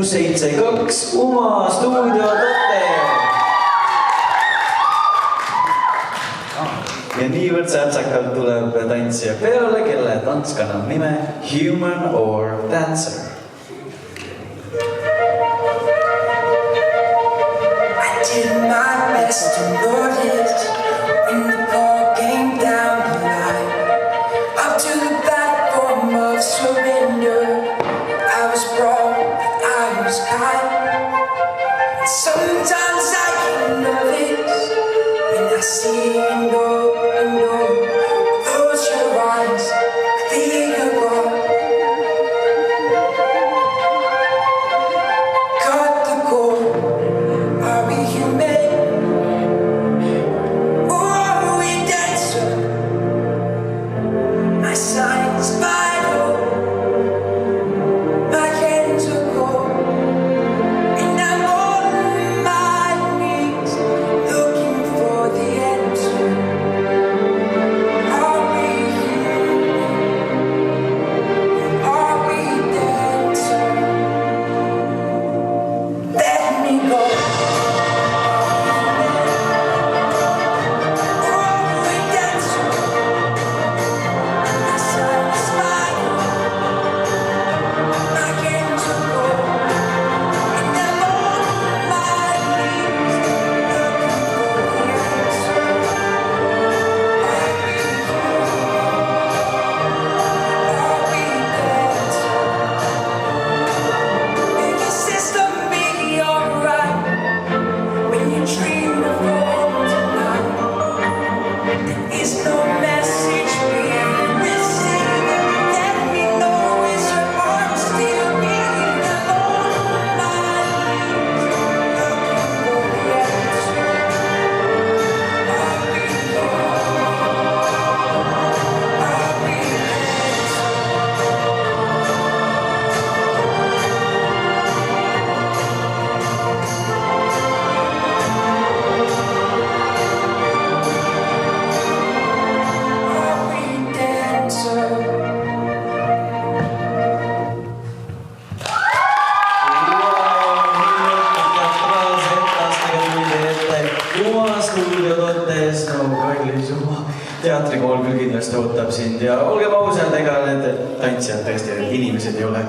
672 Uma stuudio Tote. Ja niivõrd säpsakalt tuleb tantsija peale, kelle tants kannab nime Human or Dancer. I did my best to notice when the call came down the line. Up to the platform of surrender. I was wrong, I was kind. And sometimes I get nervous when I see you go. Close your eyes, clear your heart. Cut the cord. Are we human? Or are we dancer? My sign's vital. My hands are cold. And I'm on my knees looking for the answer. Are we human? Are we dancer? Let me go. Is no message being received? Let me know, is your heart still beating? I'm on my knees looking for the answer. Are we wrong? Are we Uma stuudio Totes, no kallis Uma teatrikool küll kindlasti ootab sind ja olgem ausad, ega need tantsijad tõesti inimesed ei ole